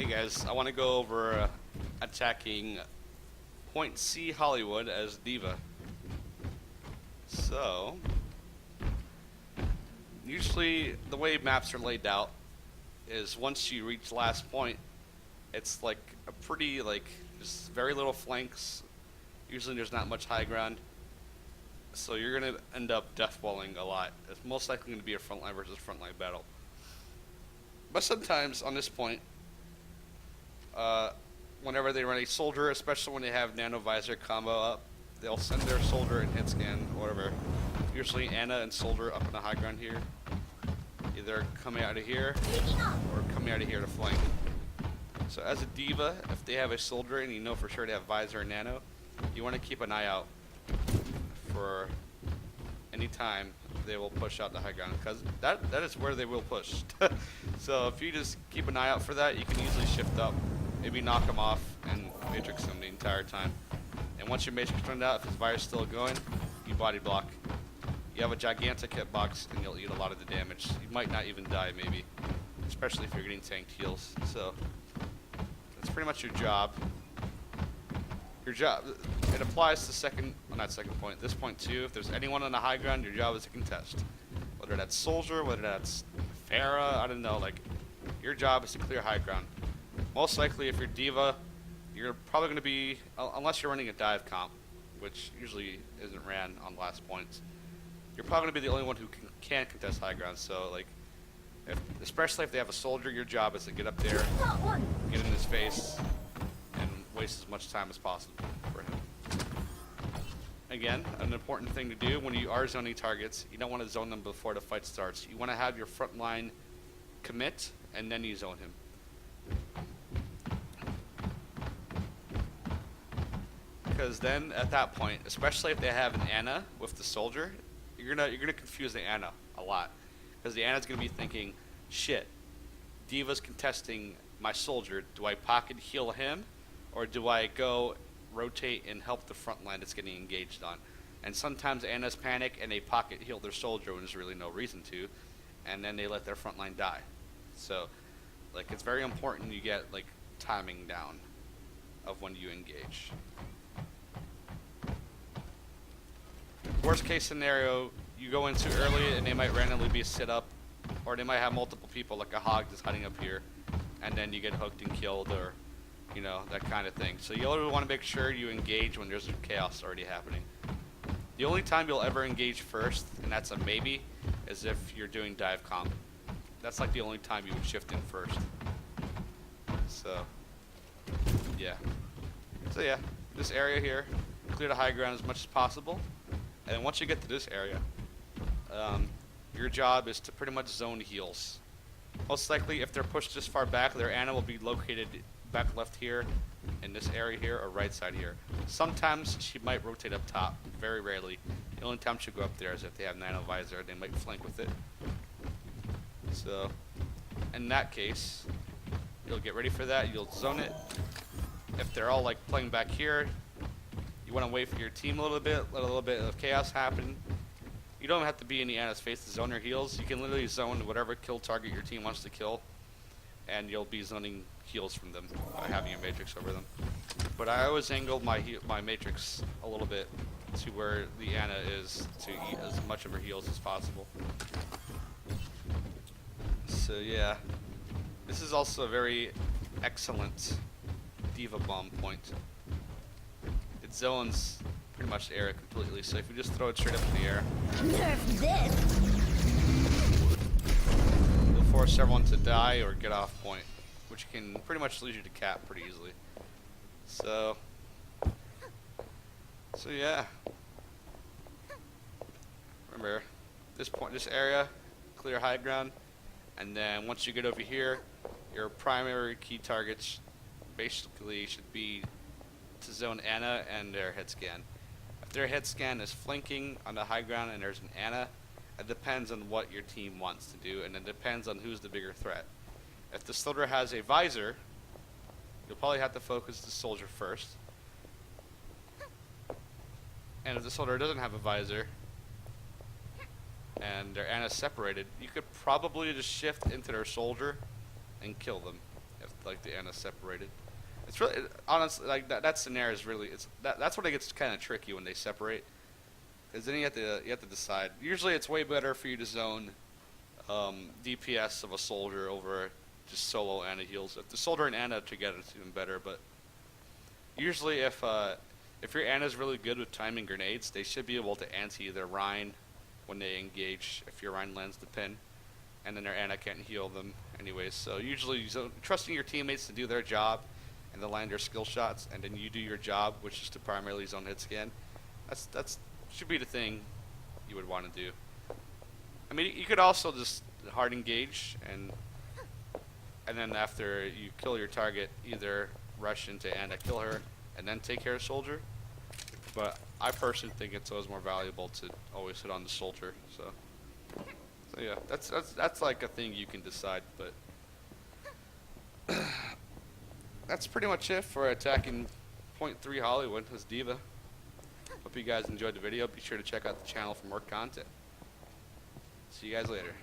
Hey guys, I want to go over attacking Point C Hollywood as D.Va. So, usually the way maps are laid out is once you reach last point, it's like a pretty, just very little flanks. Usually there's not much high ground. So you're going to end up deathwalling a lot. It's most likely going to be a frontline versus frontline battle. But sometimes on this point, whenever they run a soldier, especially when they have nano visor combo up, they'll send their soldier and hit scan, whatever. Usually Ana and soldier up in the high ground here. Either coming out of here or coming out of here to flank. So as a D.Va, if they have a soldier and you know for sure they have visor and nano, you want to keep an eye out for any time they will push out the high ground, because that is where they will push. So if you just keep an eye out for that, you can easily shift up, maybe knock him off and matrix him the entire time. And once your matrix runs out, if his visor is still going, you body block. You have a gigantic hitbox and you'll eat a lot of the damage. You might not even die, maybe, especially if you're getting tanked heals. So that's pretty much your job. Your job, it applies to this point too. If there's anyone on the high ground, your job is to contest. Whether that's soldier, whether that's Farah, I don't know, your job is to clear high ground. Most likely if you're D.Va, you're probably going to be, unless you're running a dive comp, which usually isn't ran on last points, you're probably going to be the only one who can contest high ground. So especially if they have a soldier, your job is to get up there, get in his face, and waste as much time as possible for him. Again, an important thing to do when you are zoning targets, you don't want to zone them before the fight starts. You want to have your front line commit, and then you zone him. Because then, at that point, especially if they have an Ana with the soldier, you're gonna confuse the Ana a lot. Because the Ana's gonna be thinking, shit, D.Va's contesting my soldier. Do I pocket heal him, or do I go rotate and help the front line that's getting engaged on? And sometimes Ana's panic and they pocket heal their soldier when there's really no reason to, and then they let their front line die. So, it's very important you get timing down of when you engage. Worst case scenario, you go in too early and they might randomly be sit up, or they might have multiple people like a hog just hiding up here, and then you get hooked and killed, or that kind of thing. So you always want to make sure you engage when there's chaos already happening. The only time you'll ever engage first, and that's a maybe, is if you're doing dive comp. That's the only time you would shift in first. So yeah, this area here, clear the high ground as much as possible. And once you get to this area, your job is to pretty much zone heals. Most likely, if they're pushed this far back, their Ana will be located back left here, in this area here, or right side here. Sometimes she might rotate up top, very rarely. The only time she'll go up there is if they have nano visor, they might flank with it. So, in that case, you'll get ready for that, you'll zone it. If they're all playing back here, you want to wait for your team a little bit, let a little bit of chaos happen. You don't have to be in the Ana's face to zone your heals. You can literally zone whatever kill target your team wants to kill, and you'll be zoning heals from them by having your matrix over them. But I always angle my matrix a little bit to where the Ana is, to eat as much of her heals as possible. So yeah, this is also a very excellent D.Va bomb point. It zones pretty much the area completely, so if you just throw it straight up in the air, nerf this, you'll force everyone to die or get off point, which can pretty much lead you to cap pretty easily. So yeah. Remember, this area, clear high ground, and then once you get over here, your primary key targets basically should be to zone Ana and their head scan. If their head scan is flanking on the high ground and there's an Ana, it depends on what your team wants to do, and it depends on who's the bigger threat. If the soldier has a visor, you'll probably have to focus the soldier first. And if the soldier doesn't have a visor, and they're Ana separated, you could probably just shift into their soldier and kill them. If like the Ana separated. It's really honestly like that scenario is really that's when it gets kind of tricky when they separate. Because then you have to decide. Usually it's way better for you to zone DPS of a soldier over just solo Ana heals. If the soldier and Ana together, it's even better. But usually if your Ana's really good with timing grenades, they should be able to anti their Rein when they engage. If your Rein lands the pin, and then their Ana can't heal them anyways. So usually trusting your teammates to do their job and to land their skill shots, and then you do your job, which is to primarily zone hit scan. That's should be the thing you would want to do. I mean, you could also just hard engage and then after you kill your target, either rush into Ana, kill her, and then take care of soldier. But I personally think it's always more valuable to always hit on the soldier. So yeah, that's like a thing you can decide. But that's pretty much it for attacking point 3 Hollywood as D.Va. Hope you guys enjoyed the video. Be sure to check out the channel for more content. See you guys later.